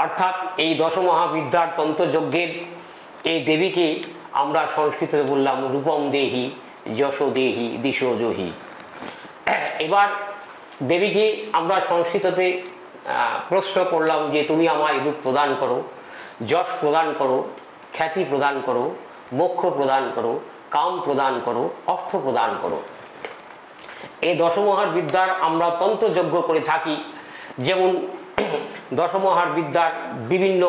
অর্থাৎ এই দশমহাবিদ্যার তন্ত্রযজ্ঞের এই দেবীকে আমরা সংস্কৃতে বললাম রূপম দেহি যশো দেহি দিশো জহি। এবার দেবীকে আমরা সংস্কৃততে প্রশ্ন করলাম যে তুমি আমায় রূপ প্রদান করো, যশ প্রদান করো, খ্যাতি প্রদান করো, মোক্ষ প্রদান করো, কাম প্রদান করো, অর্থ প্রদান করো। এই দশমহার বিদ্যার আমরা তন্ত্রযজ্ঞ করে থাকি। যেমন দশমহার বিদ্যার বিভিন্ন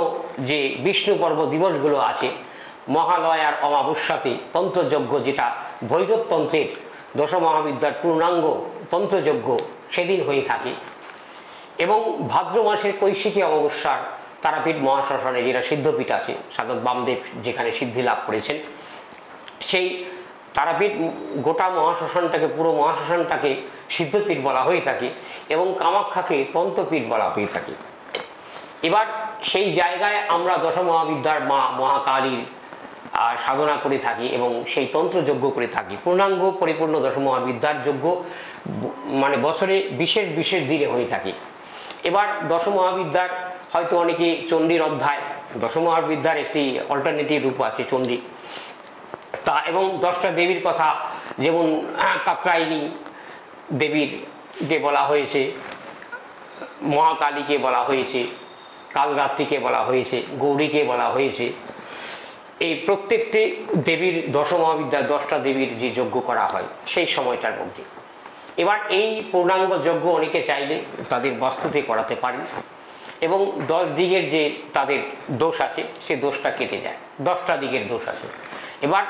যে বিষ্ণু পর্ব দিবসগুলো আছে, মহালয় আর অমাবস্যাতে তন্ত্রযজ্ঞ, যেটা ভৈরবতন্ত্রের দশমহাবিদ্যার পূর্ণাঙ্গ তন্ত্রযজ্ঞ সেদিন হয়ে থাকে। এবং ভাদ্র মাসের কৈশিকী অমাবস্যার তারাপীঠ মহাশ্মশানে, যেটা সিদ্ধপীঠ আছে, সাধক বামদেব যেখানে সিদ্ধি লাভ করেছেন, সেই তারাপীঠ গোটা মহাশ্মশানটাকে, পুরো মহাশ্মশানটাকে সিদ্ধপীঠ বলা হয়ে থাকে এবং কামাখ্যাকে তন্ত্রপীঠ বলা হয়ে থাকে। এবার সেই জায়গায় আমরা দশমহাবিদ্যার মা মহাকালীর সাধনা করে থাকি এবং সেই তন্ত্রযজ্ঞ করে থাকি। পূর্ণাঙ্গ পরিপূর্ণ দশমহাবিদ্যার যজ্ঞ মানে বছরে বিশেষ বিশেষ দিনে হয়ে থাকে। এবার দশমহাবিদ্যার হয়তো অনেকে চণ্ডীর অধ্যায়, দশমহাবিদ্যার একটি অল্টারনেটিভ রূপ আছে চণ্ডী তা, এবং 10টা দেবীর কথা, যেমন কাত্যায়নী দেবীরকে বলা হয়েছে, মহাকালীকে বলা হয়েছে, কালরাত্রিকে বলা হয়েছে, গৌরীকে বলা হয়েছে। এই প্রত্যেকটি দেবীর দশমহাবিদ্যার 10টা দেবীর যে যজ্ঞ করা হয় সেই সময়টার মধ্যে। এবার এই পূর্ণাঙ্গ যজ্ঞ অনেকে চাইলে তাদের বাস্তুতে করাতে পারেন এবং 10 দিকের যে তাদের দোষ আছে সে দোষটা কেটে যায়। 10টা দিকের দোষ আছে। এবার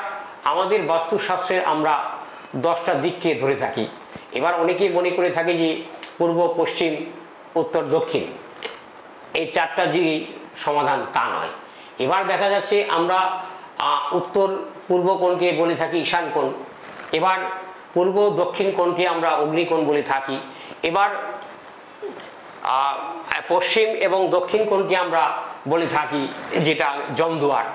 আমাদের বাস্তুশাস্ত্রে আমরা 10টা দিককে ধরে থাকি। এবার অনেকেই মনে করে থাকে যে পূর্ব, পশ্চিম, উত্তর, দক্ষিণ এই 4টা দিকেই সমাধান, তা নয়। এবার দেখা যাচ্ছে আমরা উত্তর পূর্ব কোণকে বলে থাকি ঈশান কোণ, এবার পূর্ব দক্ষিণ কোণকে আমরা অগ্নিকোণ বলে থাকি, এবার পশ্চিম এবং দক্ষিণ কোণকে আমরা বলে থাকি যেটা যমদুয়ার,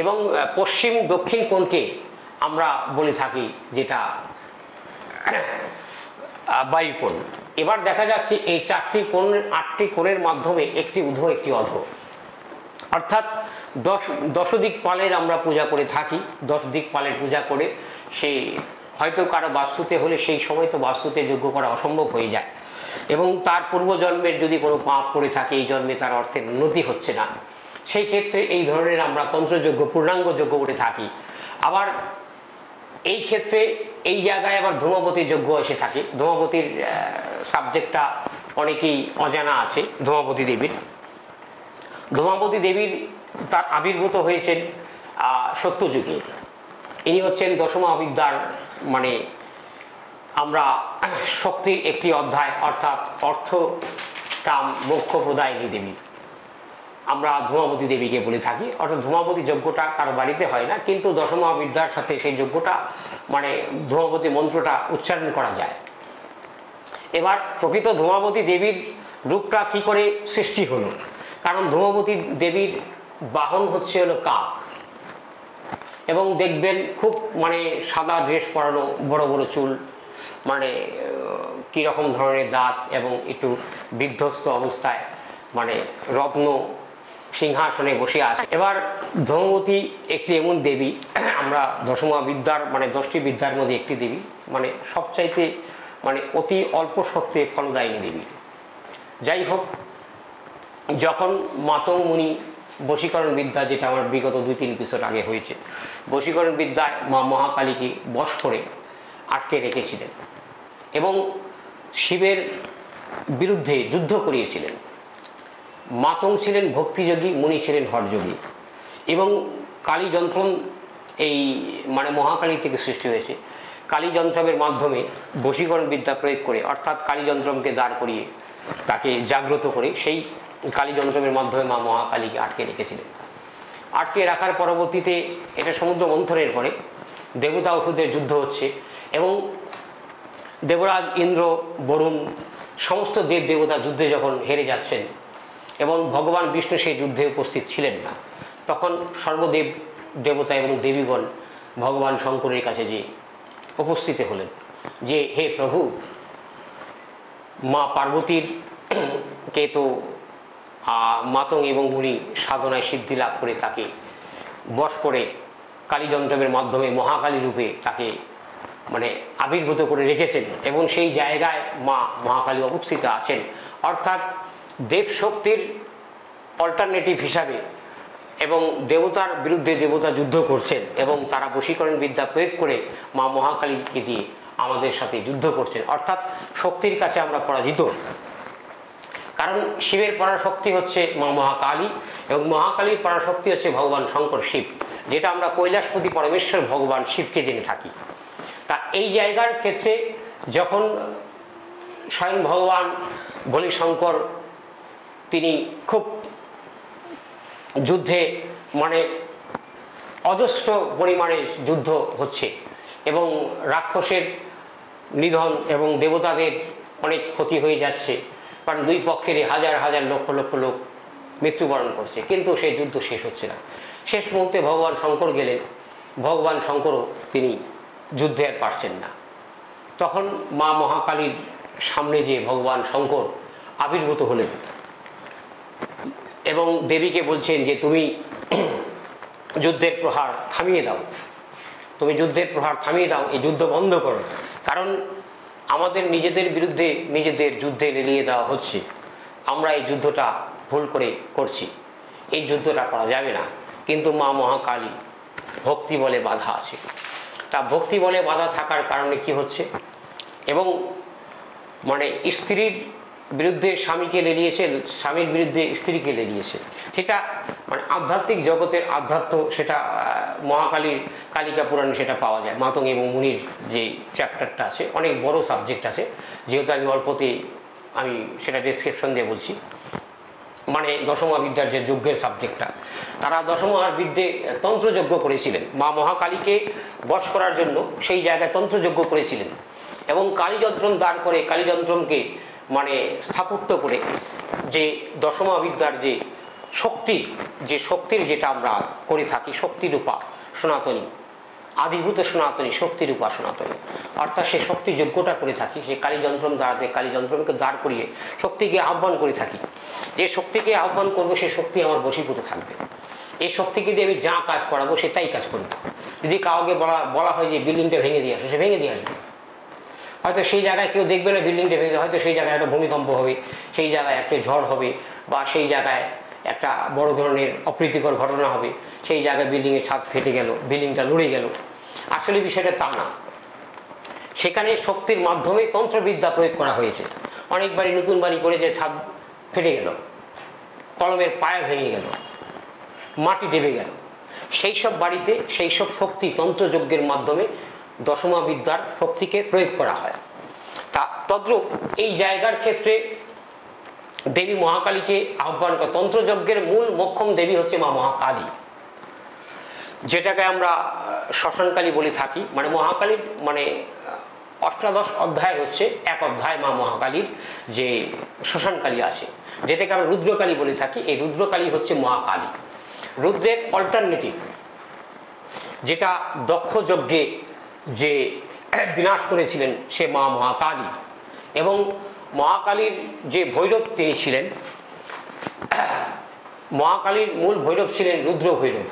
এবং পশ্চিম দক্ষিণ কোণকে আমরা বলে থাকি যেটা বায়ুকোণ। এবার দেখা যাচ্ছে এই 4টি কোণ, 8টি কোণের মাধ্যমে একটি ঊর্ধ্ব একটি অধো, অর্থাৎ 10 দিকপালের আমরা পূজা করে থাকি। 10 দিকপালের পূজা করে সেই হয়তো কারো বাস্তুতে হলে সেই সময় তো বাস্তুতে যজ্ঞ করা অসম্ভব হয়ে যায় এবং তার পূর্বজন্মের যদি কোনো পাপ করে থাকে, এই জন্মে তার অর্থের উন্নতি হচ্ছে না, সেই ক্ষেত্রে এই ধরনের আমরা তন্ত্রযজ্ঞ, পূর্ণাঙ্গ যজ্ঞ করে থাকি। আবার এই ক্ষেত্রে এই জায়গায় আবার ধূমাবতী যজ্ঞ এসে থাকে। ধূমাবতীর সাবজেক্টটা অনেকেই অজানা আছে। ধূমাবতী দেবীর, ধূমাবতী দেবীর তার আবির্ভূত হয়েছেন সত্যযুগে। ইনি হচ্ছেন দশমহাবিদ্যার মানে আমরা শক্তির একটি অধ্যায়, অর্থাৎ অর্থ, কাম, মোক্ষ প্রদায়িনী দেবী আমরা ধূমাবতী দেবীকে বলে থাকি। অর্থাৎ ধূমাবতী যজ্ঞটা কারো বাড়িতে হয় না, কিন্তু দশমহাবিদ্যার সাথে সেই যজ্ঞটা মানে ধূমাবতী মন্ত্রটা উচ্চারণ করা যায়। এবার প্রকৃত ধূমাবতী দেবীর রূপটা কি করে সৃষ্টি হলো, কারণ ধূমাবতী দেবীর বাহন হচ্ছে হলো কাক, এবং দেখবেন খুব মানে সাদা ড্রেস পরানো, বড় বড় চুল, মানে কীরকম ধরনের দাঁত, এবং একটু বিধ্বস্ত অবস্থায় মানে রত্ন সিংহাসনে বসে আছে। এবার ধূমাবতী একটি এমন দেবী, আমরা দশমহাবিদ্যার মানে 10টি বিদ্যার মধ্যে একটি দেবী, মানে সবচাইতে মানে অতি অল্প সত্ত্বে ফলদায়িনী দেবী। যাই হোক, যখন মাতঙ্গ মুনি বশীকরণ বিদ্যা, যেটা আমার বিগত 2-3 এপিসোড আগে হয়েছে, বশীকরণ বিদ্যায় মা মহাকালীকে বশ করে আটকে রেখেছিলেন এবং শিবের বিরুদ্ধে যুদ্ধ করিয়েছিলেন। মাতঙ্গ ছিলেন ভক্তিযোগী, মুনি ছিলেন হঠযোগী, এবং কালী যন্ত্রম এই মানে মহাকালী থেকে সৃষ্টি হয়েছে। কালী যন্ত্রমের মাধ্যমে বশীকরণ বিদ্যা প্রয়োগ করে, অর্থাৎ কালী যন্ত্রমকে দাঁড় করিয়ে তাকে জাগ্রত করে সেই কালী যন্ত্রমের মাধ্যমে মা মহাকালীকে আটকে রেখেছিলেন। আটকে রাখার পরবর্তীতে এটা সমুদ্র মন্থনের পরে দেবতা অসুরদের যুদ্ধ হচ্ছে এবং দেবরাজ ইন্দ্র, বরুণ সমস্ত দেব দেবতা যুদ্ধে যখন হেরে যাচ্ছেন এবং ভগবান বিষ্ণু সেই যুদ্ধে উপস্থিত ছিলেন না, তখন সর্বদেব দেবতা এবং দেবীগণ ভগবান শঙ্করের কাছে যে উপস্থিত হলেন যে হে প্রভু, মা পার্বতীর কে তো মাতঙ্গ এবং মুনি সাধনায় সিদ্ধি লাভ করে তাকে বশ করে কালীযন্ত্রমের মাধ্যমে মহাকালী রূপে তাকে মানে আবির্ভূত করে রেখেছেন এবং সেই জায়গায় মা মহাকালী অবস্থিত আছেন। অর্থাৎ দেব শক্তির অল্টারনেটিভ হিসাবে এবং দেবতার বিরুদ্ধে দেবতা যুদ্ধ করছেন এবং তারা বশীকরণ বিদ্যা প্রয়োগ করে মা মহাকালীকে দিয়ে আমাদের সাথে যুদ্ধ করছেন। অর্থাৎ শক্তির কাছে আমরা পরাজিত, কারণ শিবের পরাশক্তি হচ্ছে মা মহাকালী এবং মহাকালীর পরাশক্তি হচ্ছে ভগবান শঙ্কর শিব, যেটা আমরা কৈলাসপতি পরমেশ্বর ভগবান শিবকে জেনে থাকি। তা এই জায়গার ক্ষেত্রে যখন স্বয়ং ভগবান বলি শঙ্কর তিনি খুব যুদ্ধে মানে অজস্র পরিমাণে যুদ্ধ হচ্ছে এবং রাক্ষসের নিধন এবং দেবতাদের অনেক ক্ষতি হয়ে যাচ্ছে, কারণ দুই পক্ষেরই হাজার হাজার লক্ষ লক্ষ লোক মৃত্যুবরণ করছে, কিন্তু সেই যুদ্ধ শেষ হচ্ছে না। শেষ মুহূর্তে ভগবান শঙ্কর গেলেন, ভগবান শঙ্করও তিনি যুদ্ধে আর পারছেন না। তখন মা মহাকালীর সামনে যে ভগবান শঙ্কর আবির্ভূত হলেন এবং দেবীকে বলছেন যে তুমি যুদ্ধের প্রহার থামিয়ে দাও, তুমি যুদ্ধের প্রহার থামিয়ে দাও, এই যুদ্ধ বন্ধ করো, কারণ আমাদের নিজেদের বিরুদ্ধে নিজেদের যুদ্ধে লেলিয়ে দেওয়া হচ্ছে, আমরা এই যুদ্ধটা ভুল করে করছি, এই যুদ্ধটা করা যাবে না। কিন্তু মা মহাকালী ভক্তি বলে বাধা আছে, তা ভক্তি বলে বাধা থাকার কারণে কি হচ্ছে, এবং মানে স্ত্রীর বিরুদ্ধে স্বামীকে লেলিয়েছে, স্বামীর বিরুদ্ধে স্ত্রীকে লেলিয়েছে, সেটা মানে আধ্যাত্মিক জগতের আধ্যাত্ম, সেটা মহাকালীর কালিকা পুরাণে সেটা পাওয়া যায়। মাতঙ্গ এবং মুনির যে চ্যাপ্টারটা আছে, অনেক বড় সাবজেক্ট আছে, যেহেতু আমি অল্পতে আমি সেটা ডেসক্রিপশন দিয়ে বলছি। মানে দশমহাবিদ্যার যে যজ্ঞের সাবজেক্টটা, তারা দশমহাবিদ্যে তন্ত্রযজ্ঞ করেছিলেন, মা মহাকালীকে বশ করার জন্য সেই জায়গায় তন্ত্রযজ্ঞ করেছিলেন এবং কালীযন্ত্রম দাঁড় করে কালীযন্ত্রমকে মানে স্থাপত্য করে যে দশমহাবিদ্যার যে শক্তির যেটা আমরা করে থাকি, শক্তিরূপা সনাতনী, আদিভূত সনাতনী, শক্তিরূপা সনাতনী, অর্থাৎ সে শক্তি যজ্ঞটা করে থাকি, সে কালীযন্ত্রম দাঁড়াতে কালীযন্ত্রমকে দাঁড় করিয়ে শক্তিকে আহ্বান করে থাকি। যে শক্তিকে আহ্বান করবো সে শক্তি আমার বশীভূত থাকবে, এই শক্তিকে দিয়ে আমি যা কাজ করাবো সে তাই কাজ করবে। যদি কাউকে বলা হয় যে বিল্ডিংটা ভেঙে দিয়ে আসে, সে ভেঙে দিয়ে আসবে। হয়তো সেই জায়গায় কেউ দেখবে না বিল্ডিংটা ভেঙে, হয়তো সেই জায়গায় একটা ভূমিকম্প হবে, সেই জায়গায় একটা ঝড় হবে, বা সেই জায়গায় একটা বড় ধরনের অপ্রীতিকর ঘটনা হবে, সেই জায়গায় বিল্ডিংয়ের ছাদ ফেটে গেল, বিল্ডিংটা লড়ে গেল। আসলে বিষয়টা তা না, সেখানে শক্তির মাধ্যমে তন্ত্রবিদ্যা প্রয়োগ করা হয়েছে। অনেক বাড়ি নতুন বাড়ি করে যে ছাদ ফেটে গেল, কলমের পায়ে ভেঙে গেল, মাটি দেবে গেল, সেই সব বাড়িতে সেই সব শক্তি তন্ত্রযজ্ঞের মাধ্যমে দশমহাবিদ্যার শক্তিকে প্রয়োগ করা হয়। তা তদ্রূপ এই জায়গার ক্ষেত্রে দেবী মহাকালীকে আহ্বান করা, তন্ত্রযজ্ঞের মূল মোক্ষম দেবী হচ্ছে মা মহাকালী, যেটাকে আমরা শ্মশানকালী বলে থাকি। মানে মহাকালীর মানে অষ্টাদশ অধ্যায় হচ্ছে এক অধ্যায় মা মহাকালীর যে শ্মশানকালী আছে, যেটাকে আমরা রুদ্রকালী বলে থাকি। এই রুদ্রকালী হচ্ছে মহাকালী, রুদ্রের অল্টারনেটিভ, যেটা দক্ষ যজ্ঞে যে বিনাশ করেছিলেন সে মা মহাকালী। এবং মহাকালীর যে ভৈরব তিনি ছিলেন, মহাকালীর মূল ভৈরব ছিলেন রুদ্র ভৈরব,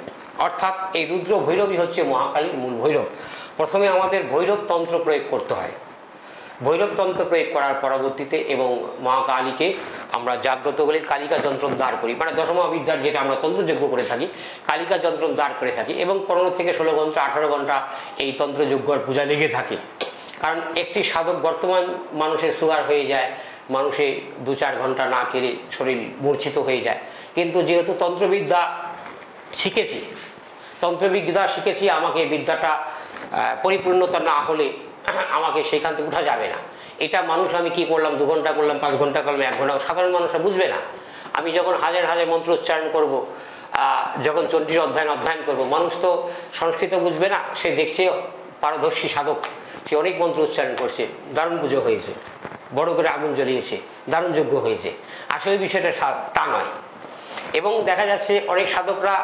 অর্থাৎ এই রুদ্র ভৈরবই হচ্ছে মহাকালীর মূল ভৈরব। প্রথমে আমাদের ভৈরব তন্ত্র প্রয়োগ করতে হয়, ভৈরব তন্ত্র প্রয়োগ করার পরবর্তীতে এবং মহাকালীকে আমরা জাগ্রত বলে কালিকা যন্ত্রম দাঁড় করি। মানে দশমহাবিদ্যার যেটা আমরা তন্ত্রযজ্ঞ করে থাকি, কালিকা যন্ত্রম দাঁড় করে থাকি এবং 15 থেকে 16 ঘন্টা 18 ঘন্টা এই তন্ত্রযজ্ঞর পূজা লেগে থাকে। কারণ একটি সাধক, বর্তমান মানুষের সুগার হয়ে যায়, মানুষে 2-4 ঘন্টা না খেলে শরীর মূর্ছিত হয়ে যায়, কিন্তু যেহেতু তন্ত্রবিদ্যা শিখেছি, আমাকে বিদ্যাটা পরিপূর্ণতা না হলে আমাকে সেখান থেকে উঠা যাবে না। এটা মানুষ আমি কি করলাম, 2 ঘন্টা করলাম, 5 ঘন্টা করলাম, 1 ঘন্টা, সাধারণ মানুষরা বুঝবে না। আমি যখন হাজার হাজার মন্ত্র উচ্চারণ করব, যখন চণ্ডীর অধ্যয়ন করব, মানুষ তো সংস্কৃত বুঝবে না, সে দেখছে পারদর্শী সাধক, সে অনেক মন্ত্র উচ্চারণ করছে, দারুণ পুজো হয়েছে, বড় করে আগুন জ্বলিয়েছে, দারুণ যজ্ঞ হয়েছে। আসলে বিষয়টা তা নয়। এবং দেখা যাচ্ছে অনেক সাধকরা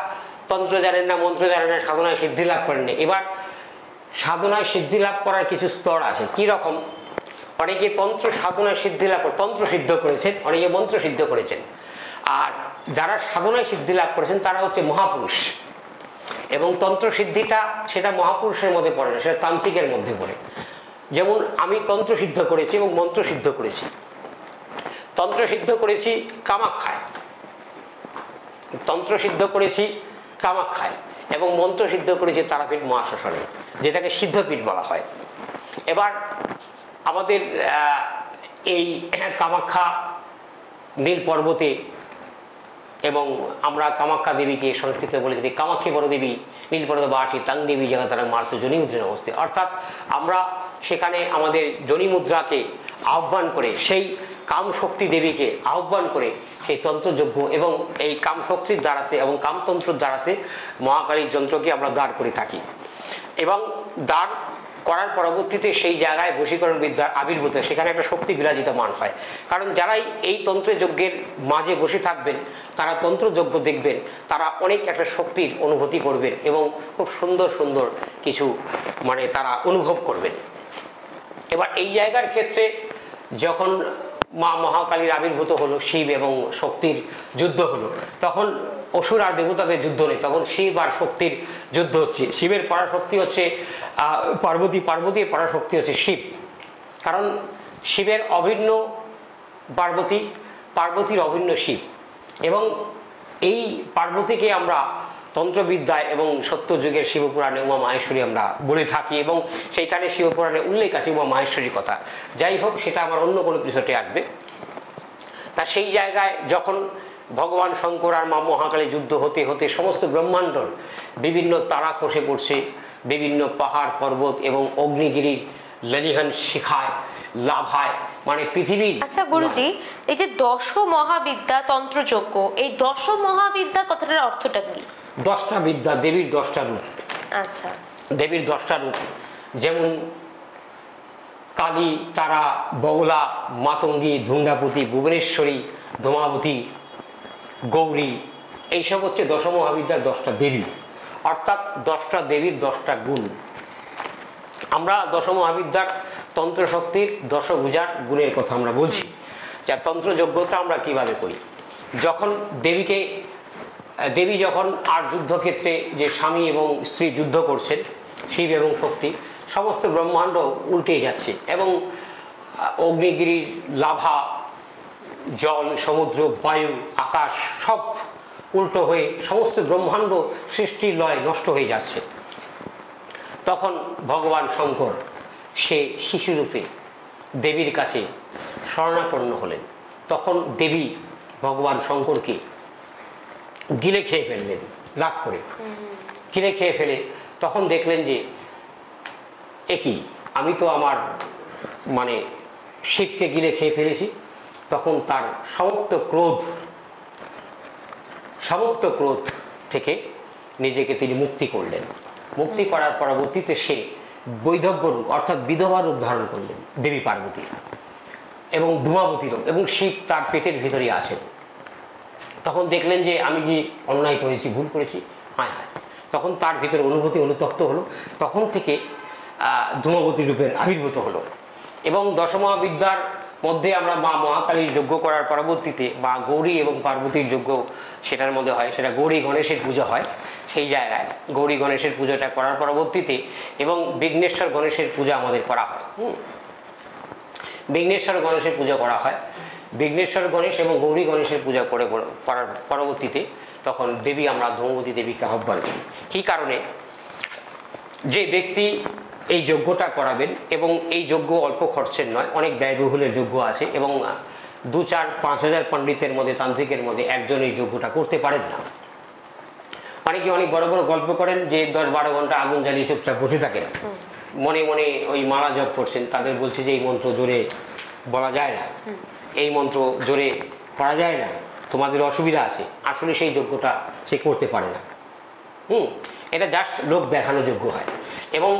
তন্ত্র জানেন না, মন্ত্র জানেন না, সাধনায় সিদ্ধি লাভ করেননি। এবার সাধনায় সিদ্ধি লাভ করার কিছু স্তর আছে। কি রকম? অনেকে তন্ত্র সাধনায় সিদ্ধি লাভ করে তন্ত্র সিদ্ধ করেছেন, অনেকে মন্ত্র সিদ্ধ করেছেন। আর যারা সাধনায় সিদ্ধি লাভ করেছেন তারা হচ্ছে মহাপুরুষ। এবং তন্ত্র সিদ্ধিটা সেটা মহাপুরুষের মধ্যে পড়ে না, সেটা তান্ত্রিকের মধ্যে পড়ে। যেমন আমি তন্ত্র সিদ্ধ করেছি এবং মন্ত্র সিদ্ধ করেছি। তন্ত্র সিদ্ধ করেছি কামাখ্যায়, তন্ত্র সিদ্ধ করেছি কামাখ্যায়, এবং মন্ত্র সিদ্ধ করেছি তারাপীঠ মহাশ্মশানে, যেটাকে সিদ্ধপীঠ বলা হয়। এবার আমাদের এই কামাখ্যা নীল পর্বতে, এবং আমরা কামাখ্যা দেবীকে সংস্কৃতে বলে থাকি কামাক্ষী বড় দেবী নীল পর্বত বাসী তাং দেবী জায়গা তারা মার্ত জনিমুদ্রা অবস্থিত। অর্থাৎ আমরা সেখানে আমাদের জনিমুদ্রাকে আহ্বান করে, সেই কাম শক্তি দেবীকে আহ্বান করে সেই তন্ত্রযজ্ঞ এবং এই কাম শক্তির দ্বারাতে এবং কামতন্ত্রের দ্বারাতে মহাকালীর যন্ত্রকে আমরা দাঁড় করে থাকি। এবং দাঁড় করার পরবর্তীতে সেই জায়গায় বশীকরণ বিদ্যার আবির্ভূত, সেখানে একটা শক্তি বিরাজিতমান হয়। কারণ যারাই এই তন্ত্রযজ্ঞের মাঝে বসে থাকবেন, তারা তন্ত্রযজ্ঞ দেখবেন, তারা অনেক একটা শক্তির অনুভূতি করবেন এবং খুব সুন্দর সুন্দর কিছু মানে তারা অনুভব করবেন। এবার এই জায়গার ক্ষেত্রে যখন মা মহাকালীর আবির্ভূত হলো, শিব এবং শক্তির যুদ্ধ হলো, তখন অসুর আর দেবতাদের যুদ্ধ নেই, তখন শিব আর শক্তির যুদ্ধ হচ্ছে। শিবের পরাশক্তি হচ্ছে পার্বতী, পার্বতীর পরাশক্তি হচ্ছে শিব। কারণ শিবের অভিন্ন পার্বতী, পার্বতীর অভিন্ন শিব। এবং এই পার্বতীকে আমরা তন্ত্রবিদ্যায় এবং সত্যযুগের শিবপুরাণে উমা মাহেশ্বরী আমরা বলে থাকি, এবং সেইখানে শিবপুরাণে উল্লেখ আছে উমা মাহেশ্বরীর কথা। যাই হোক, সেটা আমার অন্য কোনো এপিসোডে আসবে। তা সেই জায়গায় যখন ভগবান শঙ্কর আর মা মহাকালী যুদ্ধ হতে হতে সমস্ত ব্রহ্মাণ্ডর বিভিন্ন তারা খসে পড়ছে, বিভিন্ন পাহাড় পর্বত এবং অগ্নিগিরির লেলিহান শিখায় লাভায়, মানে পৃথিবীর। আচ্ছা গুরুজি, এই যে দশ মহাবিদ্যা তন্ত্রযজ্ঞ, এই দশ মহাবিদ্যা কথাটার অর্থটা কি? 10টা বিদ্যা, দেবীর 10টা রূপ। আচ্ছা, দেবীর 10টা রূপ, যেমন কালী, তারা, বগলা, মাতঙ্গী, ধুঙ্গাপতি, ভুবনেশ্বরী, ধূমাবতী, গৌরী, এইসব হচ্ছে দশ মহাবিদ্যার 10টা দেবী, অর্থাৎ 10টা দেবীর 10টা গুণ। আমরা দশ মহাবিদ্যার তন্ত্রশক্তির 10 ভুজার গুণের কথা আমরা বলছি। যা তন্ত্রযজ্ঞটা আমরা কিভাবে করি, যখন দেবী যখন আর যুদ্ধক্ষেত্রে যে স্বামী এবং স্ত্রী যুদ্ধ করছেন, শিব এবং শক্তি, সমস্ত ব্রহ্মাণ্ড উল্টে যাচ্ছে এবং অগ্নিগিরির লাভা, জল, সমুদ্র, বায়ু, আকাশ সব উল্টো হয়ে সমস্ত ব্রহ্মাণ্ড সৃষ্টির লয় নষ্ট হয়ে যাচ্ছে। তখন ভগবান শঙ্কর সে শিশুরূপে দেবীর কাছে শরণাপন্ন হলেন। তখন দেবী ভগবান শঙ্করকে গিলে খেয়ে ফেললেন, লাভ করে গিলে খেয়ে ফেলে তখন দেখলেন যে একই, আমি তো আমার মানে শিবকে গিলে খেয়ে ফেলেছি। তখন তার সমস্ত ক্রোধ থেকে নিজেকে তিনি মুক্তি করলেন। মুক্তি করার পরবর্তীতে সে বৈধব্য রূপ অর্থাৎ বিধবা রূপ ধারণ করলেন দেবী পার্বতী এবং ধূমাবতী রূপ, এবং শিব তার পেটের ভিতরে আছেন। তখন দেখলেন যে আমি যে অন্যায় করেছি, ভুল করেছি, হায় হায়, তখন তার ভিতরে অনুভূতি অনুতপ্ত হলো। তখন থেকে ধূমাবতী রূপের আবির্ভূত হলো। এবং দশমহাবিদ্যার মধ্যে আমরা মা মহাকালীর যজ্ঞ করার পরবর্তীতে বা গৌরী এবং পার্বতীর যজ্ঞ সেটার মধ্যে হয়, সেটা গৌরী গণেশের পুজো হয়। সেই জায়গায় গৌরী গণেশের পুজোটা করার পরবর্তীতে এবং বিঘ্নেশ্বর গণেশের পূজা আমাদের করা হয়। বিঘ্নেশ্বর গণেশের পূজা করা হয়। বিঘ্নেশ্বর গণেশ এবং গৌরী গণেশের পূজা করার পরবর্তীতে তখন দেবী, আমরা ধূমাবতী দেবীকে আহ্বান করি। কী কারণে? যে ব্যক্তি এই যজ্ঞটা করাবেন, এবং এই যজ্ঞ অল্প খরচের নয়, অনেক ব্যয়বহুলের যজ্ঞ আছে, এবং 2-4-5 হাজার পণ্ডিতের মধ্যে, তান্ত্রিকের মধ্যে একজন এই যজ্ঞটা করতে পারেন না। অনেকে অনেক বড় বড় গল্প করেন যে 10-12 ঘন্টা আগুন জ্বালিয়ে চুপচাপ বসে থাকেন, মনে মনে ওই মালা জপ করছেন। তাদের বলছে যে এই মন্ত্র জোরে বলা যায় না, এই মন্ত্র জোরে করা যায় না, তোমাদের অসুবিধা আছে। আসলে সেই যজ্ঞটা সে করতে পারে না। এটা জাস্ট লোক দেখানো যোগ্য হয়। এবং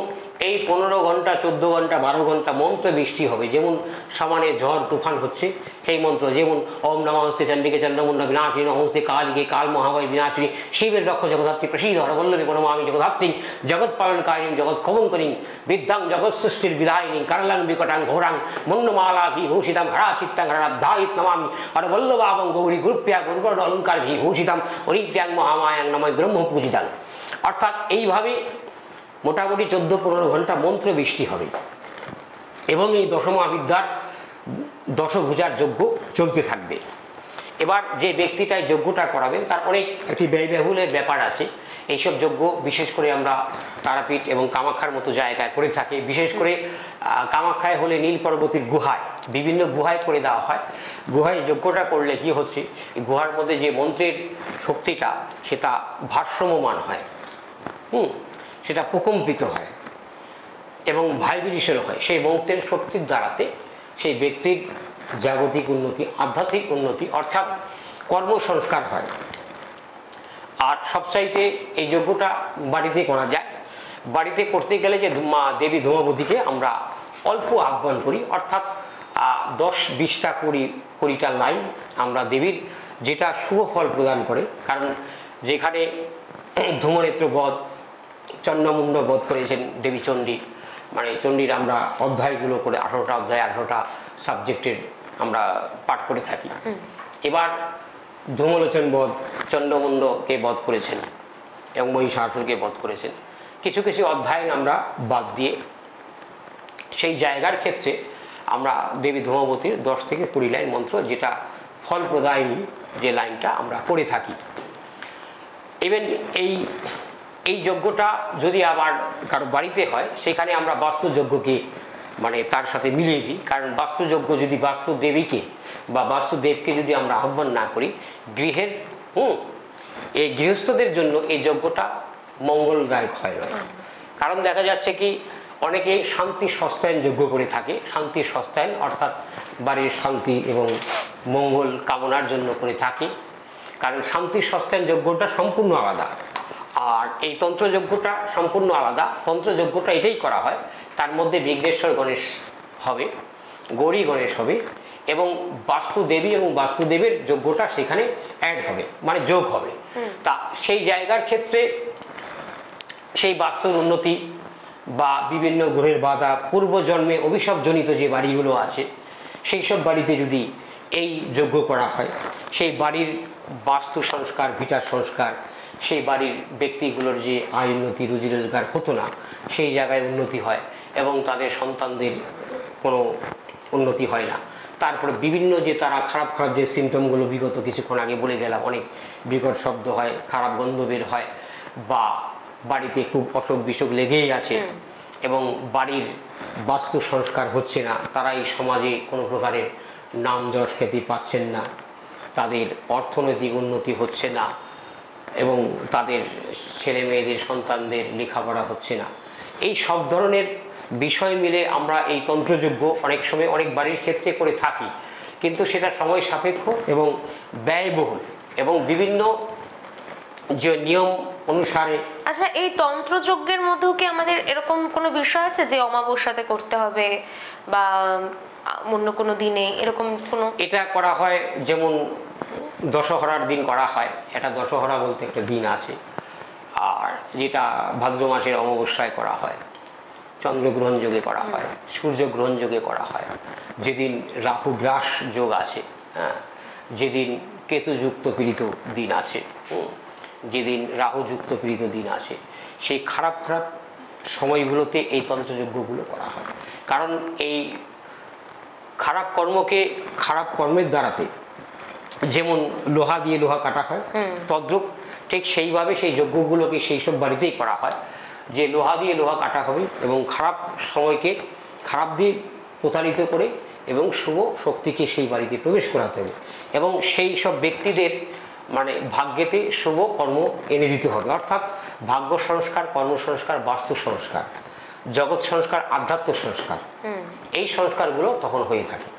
এই 15 ঘন্টা 14 ঘন্টা 12 ঘন্টা মন্ত্র বৃষ্টি হবে, যেমন সমানে ঝড় তুফান হচ্ছে সেই মন্ত্র, যেমন ওম নমস্তে চন্ডিকে চন্দ্রমুণ্ড বিনাশিনী নমস্তে কালকে কাল মহাবলী বিনাশিনী শিবের রক্ষ জগদ্ধাত্রী প্রসীদ হরবল্লভী প্রণমামি জগদ্ধাত্রী জগৎ পালনকারিণী জগৎ খবঙ্করিণী বিদ্যাং জগৎ সৃষ্টির বিধায়িনী করলাং বিকটাং ঘোরাং মুন্নমালা বিভূষিতাং হরা চিত্তাং হরাধ্যায়িত নমামি হরবল্লভাবং গৌরী গুরুপ্রিয়া গুরুবর্ণ অলঙ্কার বিভূষিতাং হরিপ্রিয়াং মহামায়াং নমঃ ব্রহ্ম পূজিতাং। অর্থাৎ এইভাবে মোটামুটি 14-15 ঘন্টা মন্ত্র বৃষ্টি হবে এবং এই দশমহাবিদ্যার দশভূজার যজ্ঞ চলতে থাকবে। এবার যে ব্যক্তিটাই যজ্ঞটা করাবেন তার অনেক একটি ব্যয়বহুলের ব্যাপার আছে। এইসব যজ্ঞ বিশেষ করে আমরা তারাপীঠ এবং কামাখ্যার মতো জায়গায় করে থাকি। বিশেষ করে কামাখ্যায় হলে নীল পর্বতের গুহায়, বিভিন্ন গুহায় করে দেওয়া হয়। গুহায় যজ্ঞটা করলে কি হচ্ছে, গুহার মধ্যে যে মন্ত্রের শক্তিটা সেটা ভারসাম্যমান হয়, সেটা প্রকম্পিত হয় এবং ভাইব্রেশন হয়। সেই মন্ত্রের শক্তির দ্বারাতে সেই ব্যক্তির জাগতিক উন্নতি, আধ্যাত্মিক উন্নতি অর্থাৎ কর্মসংস্কার হয়। আর সবচাইতে এই যজ্ঞটা বাড়িতে করা যায়। বাড়িতে করতে গেলে যে মা দেবী ধূমাবতীকে আমরা অল্প আহ্বান করি, অর্থাৎ 10-20টা 20টা লাইন আমরা দেবীর, যেটা শুভ ফল প্রদান করে। কারণ যেখানে ধূমনেত্র বধ, চন্ডমুণ্ড বধ করেছেন দেবী চণ্ডী, মানে চণ্ডীর আমরা অধ্যায়গুলো করে 18টা অধ্যায় 18টা সাবজেক্টের আমরা পাঠ করে থাকি। এবার ধূমলোচন বধ, চন্ডমুণ্ডকে বধ করেছেন এবং মহিষাসুরকে বধ করেছেন। কিছু কিছু অধ্যায় আমরা বাদ দিয়ে সেই জায়গার ক্ষেত্রে আমরা দেবী ধূমাবতীর 10 থেকে 20 লাইন মন্ত্র, যেটা ফল প্রদায়নী যে লাইনটা আমরা করে থাকি। ইভেন এই যজ্ঞটা যদি আবার কারো বাড়িতে হয়, সেখানে আমরা বাস্তুযজ্ঞকে মানে তার সাথে মিলিয়ে দিই। কারণ বাস্তুযজ্ঞ যদি বাস্তুদেবীকে বা বাস্তুদেবকে যদি আমরা আহ্বান না করি, গৃহের এই গৃহস্থদের জন্য এই যজ্ঞটা মঙ্গলদায়ক হয় না। কারণ দেখা যাচ্ছে কি, অনেকে শান্তি সস্তায়ন যজ্ঞ করে থাকে। শান্তি সস্তায়ন অর্থাৎ বাড়ির শান্তি এবং মঙ্গল কামনার জন্য করে থাকে। কারণ শান্তি সস্তায়ন যজ্ঞটা সম্পূর্ণ আলাদা, আর এই তন্ত্রযজ্ঞটা সম্পূর্ণ আলাদা। তন্ত্রযজ্ঞটা এটাই করা হয়, তার মধ্যে বিঘ্নেশ্বর গণেশ হবে, গৌরী গণেশ হবে এবং বাস্তুদেবী এবং বাস্তুদেবের যজ্ঞটা সেখানে অ্যাড হবে, মানে যোগ হবে। তা সেই জায়গার ক্ষেত্রে সেই বাস্তুর উন্নতি বা বিভিন্ন গ্রহের বাধা, পূর্বজন্মে অভিশাপজনিত যে বাড়িগুলো আছে, সেই সব বাড়িতে যদি এই যজ্ঞ করা হয়, সেই বাড়ির বাস্তু সংস্কার, ভিটার সংস্কার, সেই বাড়ির ব্যক্তিগুলোর যে আয় উন্নতি, রুজি রোজগার হতো না, সেই জায়গায় উন্নতি হয় এবং তাদের সন্তানদের কোনো উন্নতি হয় না। তারপরে বিভিন্ন যে তারা খারাপ খারাপ যে সিমটমগুলো বিগত কিছুক্ষণ আগে বলে গেলাম, অনেক বিকট শব্দ হয়, খারাপ গন্ধ বের হয়, বা বাড়িতে খুব অসুখ বিসুখ লেগেই আছে এবং বাড়ির বাস্তু সংস্কার হচ্ছে না, তারা এই সমাজে কোনো প্রকারের নাম যশ খ্যাতি পাচ্ছেন না, তাদের অর্থনৈতিক উন্নতি হচ্ছে না এবং তাদের ছেলে মেয়েদের সন্তানদের লেখাপড়া হচ্ছে না। এই সব ধরনের বিষয় মিলে আমরা এই তন্ত্রযজ্ঞ অনেক সময় অনেক বাড়ির ক্ষেত্রে করে থাকি, কিন্তু সেটা সময় সাপেক্ষ এবং ব্যয়বহুল এবং বিভিন্ন যে নিয়ম অনুসারে। আচ্ছা, এই তন্ত্রযজ্ঞের মধ্যেও কি আমাদের এরকম কোনো বিষয় আছে যে অমাবস্যাতে করতে হবে বা অন্য কোনো দিনে এরকম কোনো? এটা করা হয়, যেমন দশহরার দিন করা হয়। এটা দশহরা বলতে একটা দিন আছে, আর যেটা ভাদ্র মাসের অমাবস্যায় করা হয়, চন্দ্রগ্রহণ যোগে করা হয়, সূর্যগ্রহণ যোগে করা হয়, যেদিন রাহু গ্রাস যোগ আছে, যেদিন কেতুযুক্ত পীড়িত দিন আছে, যেদিন রাহুযুক্ত পীড়িত দিন আছে, সেই খারাপ খারাপ সময়গুলোতে এই তন্ত্রযজ্ঞগুলো করা হয়। কারণ এই খারাপ কর্মকে খারাপ কর্মের দ্বারাতে যেমন লোহা দিয়ে লোহা কাটা হয়, তদ্রূপ ঠিক সেইভাবে সেই যজ্ঞগুলোকে সেই সব বাড়িতেই করা হয়, যে লোহা দিয়ে লোহা কাটা হবে এবং খারাপ সময়কে খারাপ দিয়ে প্রতারিত করে এবং শুভ শক্তিকে সেই বাড়িতে প্রবেশ করাতে হবে এবং সেই সব ব্যক্তিদের মানে ভাগ্যেতে শুভ কর্ম এনে দিতে হবে। অর্থাৎ ভাগ্য সংস্কার, কর্ম সংস্কার, বাস্তু সংস্কার, জগৎ সংস্কার, আধ্যাত্ম সংস্কার, এই সংস্কারগুলো তখন হয়ে থাকে।